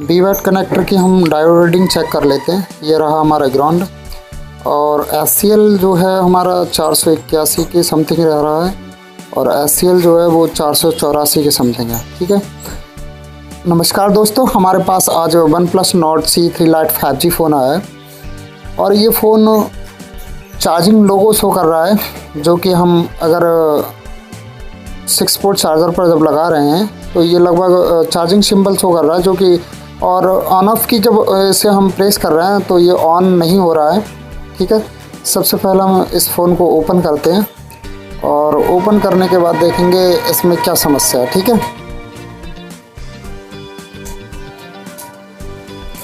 वीवैट connector की हम diode reading check कर लेते हैं। ये रहा हमारा ग्राउंड और SCL जो है हमारा 481 के समथिंग रह रहा है और SCL जो है वो 484 के समथिंग है। ठीक है, नमस्कार दोस्तों, हमारे पास आज OnePlus Nord C3 Lite 5G phone आया है और ये फ़ोन चार्जिंग लोगो शो कर रहा है, जो कि हम अगर 6 पोर्ट चार्जर पर जब लगा रहे हैं तो ये लगभग चार्जिंग सिंबल शो कर रहा है, जो कि और ऑन ऑफ की जब इसे हम प्रेस कर रहे हैं तो ये ऑन नहीं हो रहा है। ठीक है, सबसे पहले हम इस फ़ोन को ओपन करते हैं और ओपन करने के बाद देखेंगे इसमें क्या समस्या है। ठीक है,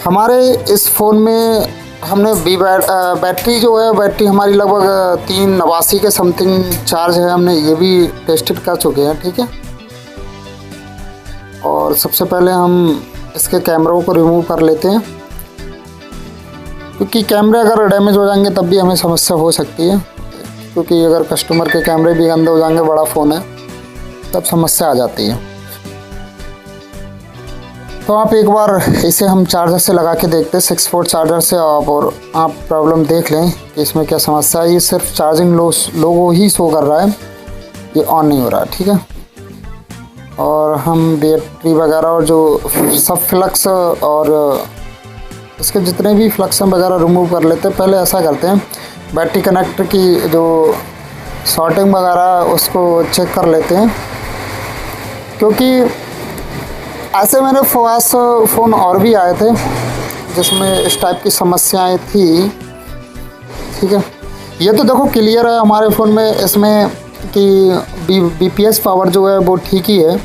हमारे इस फ़ोन में हमने बैटरी जो है, बैटरी हमारी लगभग 389 के समथिंग चार्ज है, हमने ये भी टेस्टेड कर चुके हैं। ठीक है, और सबसे पहले हम इसके कैमरों को रिमूव कर लेते हैं, क्योंकि कैमरे अगर डैमेज हो जाएंगे तब भी हमें समस्या हो सकती है, क्योंकि अगर कस्टमर के कैमरे भी गंदे हो जाएंगे, बड़ा फ़ोन है, तब समस्या आ जाती है। तो आप एक बार इसे हम चार्जर से लगा के देखते हैं, 6 पोर्ट चार्जर से, और आप प्रॉब्लम देख लें कि इसमें क्या समस्या है। ये सिर्फ चार्जिंग लोगो ही शो कर रहा है, ये ऑन नहीं हो रहा है। ठीक है, और हम बैटरी वगैरह और जो सब फ्लक्स और इसके जितने भी फ्लक्स वगैरह रिमूव कर लेते हैं। पहले ऐसा करते हैं, बैटरी कनेक्टर की जो शॉर्टिंग वगैरह उसको चेक कर लेते हैं, क्योंकि ऐसे मेरे पास फ़ोन और भी आए थे जिसमें इस टाइप की समस्याएं थी। ठीक है, ये तो देखो क्लियर है हमारे फ़ोन में इसमें कि BPH पावर जो है वो ठीक ही है,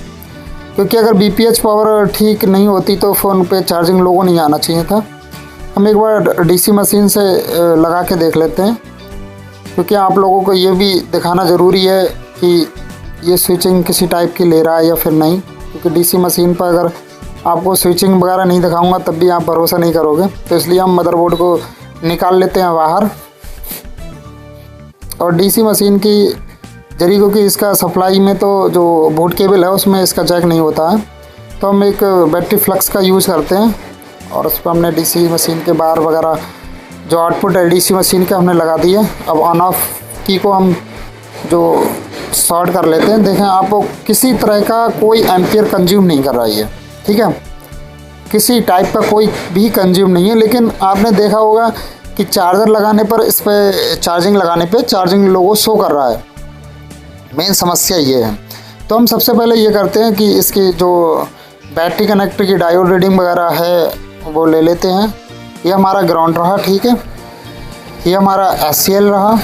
क्योंकि अगर BPH पावर ठीक नहीं होती तो फ़ोन पे चार्जिंग लोगो नहीं आना चाहिए था। हम एक बार DC मशीन से लगा के देख लेते हैं, क्योंकि आप लोगों को ये भी दिखाना ज़रूरी है कि ये स्विचिंग किसी टाइप की ले रहा है या फिर नहीं, क्योंकि DC मशीन पर अगर आपको स्विचिंग वगैरह नहीं दिखाऊंगा तब भी आप भरोसा नहीं करोगे। तो इसलिए हम मदरबोर्ड को निकाल लेते हैं बाहर और DC मशीन की जरिए, क्योंकि इसका सप्लाई में तो जो बोर्ड केबल है उसमें इसका जैक नहीं होता है, तो हम एक बैटरी फ्लक्स का यूज़ करते हैं और उस पर हमने DC मशीन के बार वगैरह जो आउटपुट है DC मशीन के हमने लगा दिए। अब ऑन ऑफ की को हम जो शॉर्ट कर लेते हैं। देखें, आपको किसी तरह का कोई एम्पियर कंज्यूम नहीं कर रहा है ये। ठीक है, किसी टाइप का कोई भी कंज्यूम नहीं है, लेकिन आपने देखा होगा कि चार्जर लगाने पर, इस पर चार्जिंग लगाने पे चार्जिंग लोगो शो कर रहा है। मेन समस्या ये है। तो हम सबसे पहले ये करते हैं कि इसकी जो बैटरी कनेक्टर की डायोड रीडिंग वगैरह है वो ले लेते हैं। ये हमारा ग्राउंड रहा। ठीक है, ये हमारा SCL रहा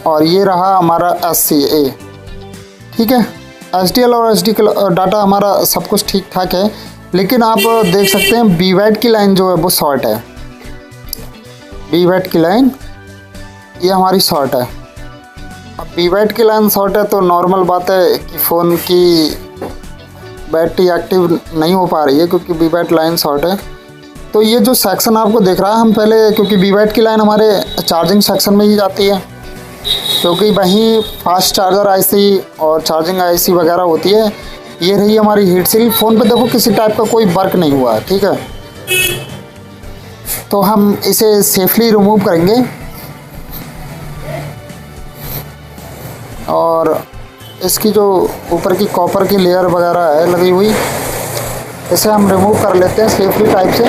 और ये रहा हमारा SCA। ठीक है, HDL और SD डाटा हमारा सब कुछ ठीक ठाक है, लेकिन आप देख सकते हैं वीवैट की लाइन जो है वो शॉर्ट है। वीवैट की लाइन ये हमारी शॉर्ट है। अब वीवैट की लाइन शॉर्ट है तो नॉर्मल बात है कि फ़ोन की बैटरी एक्टिव नहीं हो पा रही है, क्योंकि वीवैट लाइन शॉर्ट है। तो ये जो सेक्शन आपको दिख रहा है, हम पहले, क्योंकि वीवैट की लाइन हमारे चार्जिंग सेक्शन में ही जाती है, क्योंकि वहीं फास्ट चार्जर IC और चार्जिंग IC वगैरह होती है। ये रही हमारी हीट सील। फ़ोन पे देखो किसी टाइप का कोई वर्क नहीं हुआ है। ठीक है, तो हम इसे सेफली रिमूव करेंगे और इसकी जो ऊपर की कॉपर की लेयर वगैरह है लगी हुई, इसे हम रिमूव कर लेते हैं सेफली टाइप से।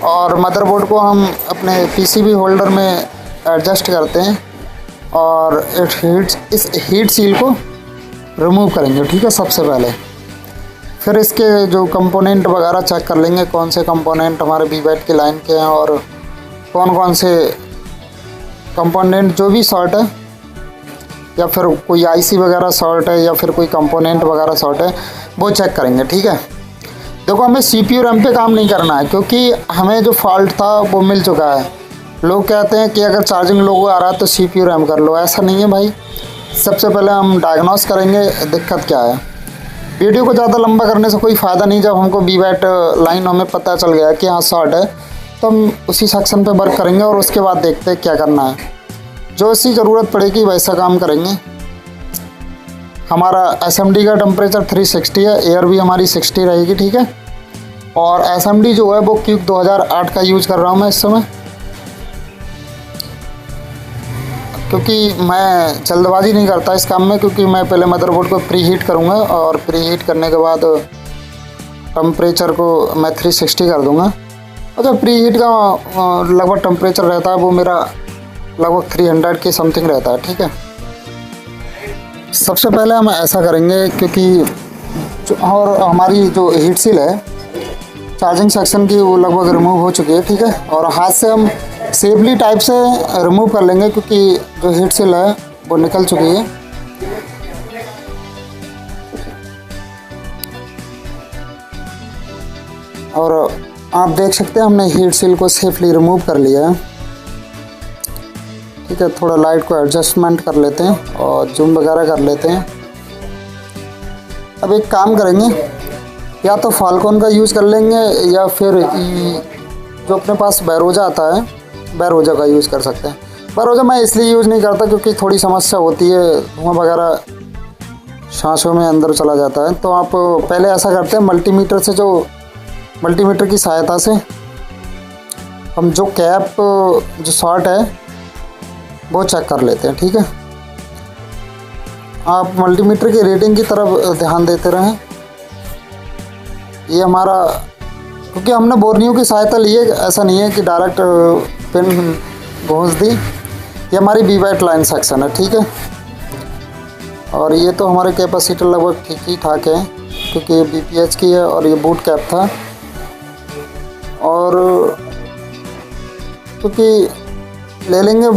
और मदरबोर्ड को हम अपने PCB होल्डर में एडजस्ट करते हैं और इस हीट सील को रिमूव करेंगे। ठीक है, सबसे पहले फिर इसके जो कंपोनेंट वगैरह चेक कर लेंगे, कौन से कंपोनेंट हमारे वीवैट की लाइन के हैं और कौन कौन से कंपोनेंट जो भी शॉर्ट है, या फिर कोई IC वगैरह शॉर्ट है, या फिर कोई कंपोनेंट वगैरह शॉर्ट है, वो चेक करेंगे। ठीक है, देखो हमें CPU रैम पे काम नहीं करना है, क्योंकि हमें जो फॉल्ट था वो मिल चुका है। लोग कहते हैं कि अगर चार्जिंग लोगो आ रहा है तो CPU रैम कर लो, ऐसा नहीं है भाई। सबसे पहले हम डायग्नोस करेंगे दिक्कत क्या है। वीडियो को ज़्यादा लंबा करने से कोई फ़ायदा नहीं। जब हमको वीवैट लाइन हमें पता चल गया कि हाँ शॉर्ट है, तो हम उसी सेक्शन पे वर्क करेंगे और उसके बाद देखते हैं क्या करना है। जो सी ज़रूरत पड़ेगी वैसा काम करेंगे। हमारा SMD का टेम्परेचर 360 है, एयर भी हमारी 60 रहेगी, ठीक है। और SMD जो है वो क्यूक 2008 का यूज़ कर रहा हूँ मैं इस समय, क्योंकि मैं जल्दबाजी नहीं करता इस काम में, क्योंकि मैं पहले मदरबोर्ड को प्री हीट करूँगा और प्री हीट करने के बाद टेम्परेचर को मैं 360 कर दूँगा। और जो प्री हीट का लगभग टेम्परेचर रहता है वो मेरा लगभग 300 के समथिंग रहता है, ठीक है। सबसे पहले हम ऐसा करेंगे, क्योंकि और हमारी जो हीट सील है चार्जिंग सेक्शन की वो लगभग रिमूव हो चुकी है, ठीक है। और हाथ से हम सेफली टाइप से रिमूव कर लेंगे, क्योंकि जो हीट सील है वो निकल चुकी है। और आप देख सकते हैं हमने हीट सील को सेफली रिमूव कर लिया है, ठीक है। थोड़ा लाइट को एडजस्टमेंट कर लेते हैं और जूम वगैरह कर लेते हैं। अब एक काम करेंगे, या तो फाल्कन का यूज़ कर लेंगे या फिर जो अपने पास बैरोजा आता है बैरोजा का यूज़ कर सकते हैं। बैरोजा मैं इसलिए यूज़ नहीं करता क्योंकि थोड़ी समस्या होती है, धुआं वगैरह सांसों में अंदर चला जाता है। तो आप पहले ऐसा करते हैं, मल्टीमीटर की सहायता से हम जो कैप जो शॉर्ट है वो चेक कर लेते हैं, ठीक है। आप मल्टीमीटर की रीडिंग की तरफ ध्यान देते रहें। ये हमारा, क्योंकि हमने बोर्नियो की सहायता ली है, ऐसा नहीं है कि डायरेक्ट पिन घोंस दी। ये हमारी वीवैट लाइन सेक्शन है, ठीक है। और ये तो हमारे कैपेसिटर लगभग ठीक ही ठाक है, क्योंकि ये BPH की है और ये बूट कैप था। और क्योंकि ले लेंगे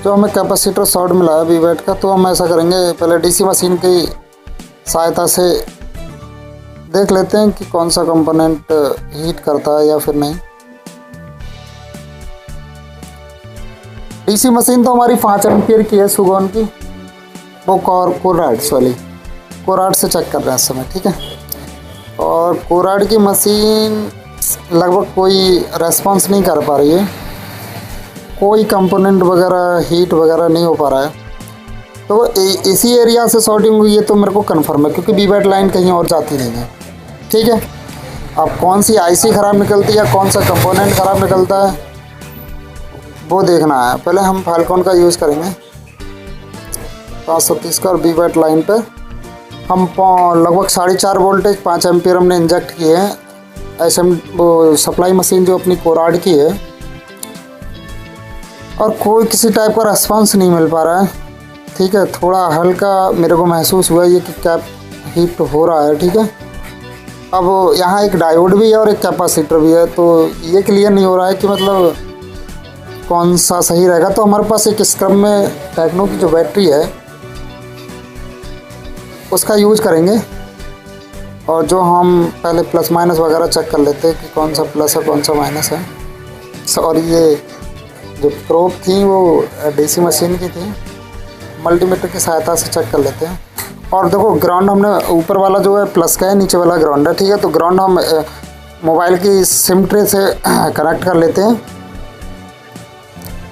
जो हमें कैपेसिटर शॉर्ट मिला है वीवैट का, तो हम ऐसा करेंगे, पहले DC मशीन की सहायता से देख लेते हैं कि कौन सा कंपोनेंट हीट करता है या फिर नहीं। DC मशीन तो हमारी 5 एम्पियर की है सुगोन की, वो कोराइड्स वाली, कोराइड से चेक कर रहे हैं इस समय, ठीक है। और कोराइड की मशीन लगभग कोई रेस्पॉन्स नहीं कर पा रही है, कोई कंपोनेंट वगैरह हीट वगैरह नहीं हो पा रहा है। तो इसी एरिया से शॉर्टिंग हुई है, तो मेरे को कंफर्म है, क्योंकि वीवैट लाइन कहीं और जाती नहीं है, ठीक है। अब कौन सी IC ख़राब निकलती है, कौन सा कंपोनेंट ख़राब निकलता है वो देखना है। पहले हम फाल्कन का यूज़ करेंगे 530 का, और वीवैट लाइन पर हम लगभग 4.5 वोल्टेज 5 एम्पियर हमने इंजेक्ट किए हैं। वो सप्लाई मशीन जो अपनी कोराइड की है, और कोई किसी टाइप का रेस्पॉन्स नहीं मिल पा रहा है, ठीक है। थोड़ा हल्का मेरे को महसूस हुआ ये कि कैप हीट हो रहा है, ठीक है। अब यहाँ एक डायोड भी है और एक कैपेसिटर भी है, तो ये क्लियर नहीं हो रहा है कि मतलब कौन सा सही रहेगा। तो हमारे पास एक स्क्रब में टेक्नो की जो बैटरी है उसका यूज़ करेंगे, और जो हम पहले प्लस माइनस वगैरह चेक कर लेते हैं कि कौन सा प्लस है कौन सा माइनस है। और ये जो प्रोब थी वो DC मशीन की थी, मल्टीमीटर की सहायता से चेक कर लेते हैं। और देखो ग्राउंड हमने ऊपर वाला जो है प्लस का है, नीचे वाला ग्राउंड है, ठीक है। तो ग्राउंड हम मोबाइल की सिम ट्रे से कनेक्ट कर लेते हैं,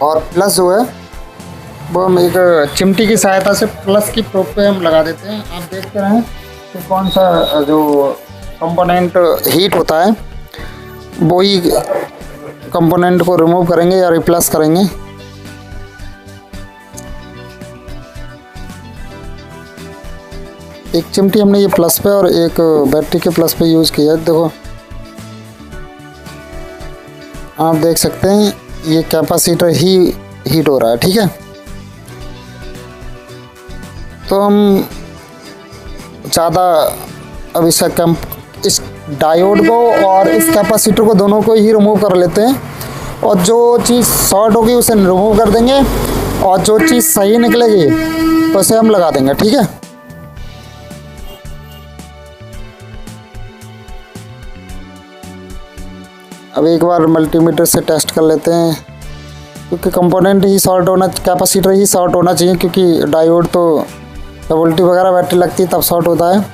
और प्लस जो है वो हम एक चिमटी की सहायता से प्लस की प्रोब पे हम लगा देते हैं। आप देखते रहें कि कौन सा जो कंपोनेंट हीट होता है वही कंपोनेंट को रिमूव करेंगे या रिप्लेस करेंगे। एक चिमटी हमने ये प्लस पे और एक बैटरी के प्लस पे यूज़ किया है। देखो आप देख सकते हैं ये कैपेसिटर ही हीट हो रहा है, ठीक है। तो हम ज़्यादा अब इस डायोड को और इस कैपेसिटर को दोनों को ही रिमूव कर लेते हैं, और जो चीज़ शॉर्ट होगी उसे रिमूव कर देंगे, और जो चीज़ सही निकलेगी तो उसे हम लगा देंगे, ठीक है। अब एक बार मल्टीमीटर से टेस्ट कर लेते हैं, क्योंकि कंपोनेंट ही शॉर्ट होना, कैपेसिटर ही शॉर्ट होना चाहिए, क्योंकि डायोड तो जब उल्टी वगैरह बैटरी लगती है तब शॉर्ट होता है।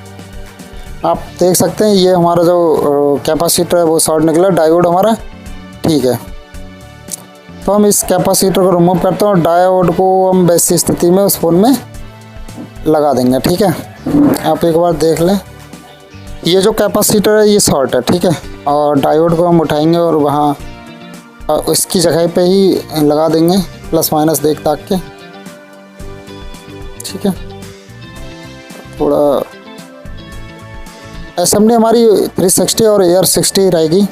आप देख सकते हैं ये हमारा जो कैपेसिटर है वो शॉर्ट निकला, डायोड हमारा ठीक है। तो हम इस कैपेसिटर को रिमूव करते हैं और डायोड को हम वैसी स्थिति में उस फ़ोन में लगा देंगे। ठीक है, आप एक बार देख लें। ये जो कैपेसिटर है ये शॉर्ट है, ठीक है, और डायोड को हम उठाएंगे और वहाँ उसकी जगह पे ही लगा देंगे प्लस माइनस देख ताक के। ठीक है, थोड़ा असेंबली हमारी 360 और एयर 60 रहेगी।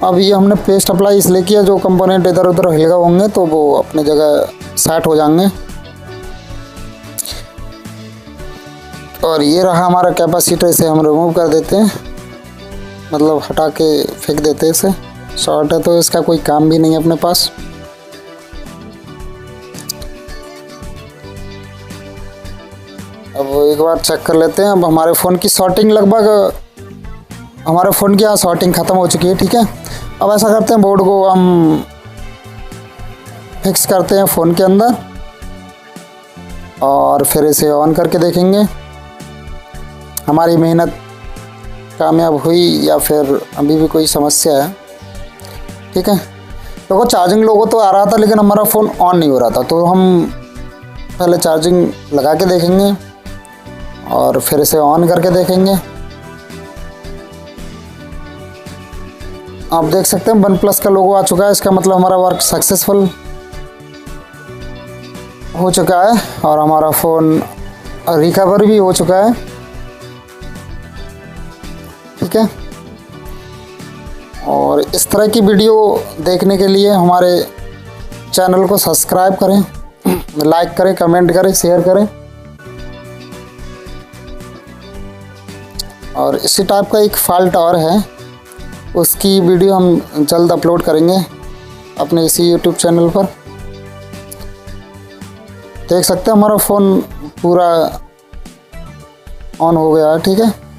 अब ये हमने पेस्ट अप्लाई इसलिए किया, जो कंपोनेंट इधर उधर हिल गए होंगे तो वो अपनी जगह सेट हो जाएंगे। और ये रहा हमारा कैपेसिटर, इसे हम रिमूव कर देते हैं, मतलब हटा के फेंक देते हैं इसे। शॉर्ट है तो इसका कोई काम भी नहीं है अपने पास। अब एक बार चेक कर लेते हैं। अब हमारे फ़ोन की शॉर्टिंग लगभग, हमारे फ़ोन की यहाँ शॉर्टिंग ख़त्म हो चुकी है। ठीक है, अब ऐसा करते हैं, बोर्ड को हम फिक्स करते हैं फ़ोन के अंदर और फिर इसे ऑन करके देखेंगे हमारी मेहनत कामयाब हुई या फिर अभी भी कोई समस्या है। ठीक है, देखो चार्जिंग लोगों तो आ रहा था लेकिन हमारा फ़ोन ऑन नहीं हो रहा था, तो हम पहले चार्जिंग लगा के देखेंगे और फिर इसे ऑन करके देखेंगे। आप देख सकते हैं OnePlus का लोगो आ चुका है, इसका मतलब हमारा वर्क सक्सेसफुल हो चुका है और हमारा फ़ोन रिकवर भी हो चुका है। ठीक है, और इस तरह की वीडियो देखने के लिए हमारे चैनल को सब्सक्राइब करें, लाइक करें, कमेंट करें, शेयर करें। और इसी टाइप का एक फॉल्ट और है, उसकी वीडियो हम जल्द अपलोड करेंगे अपने इसी YouTube चैनल पर। देख सकते हैं हमारा फ़ोन पूरा ऑन हो गया है। ठीक है।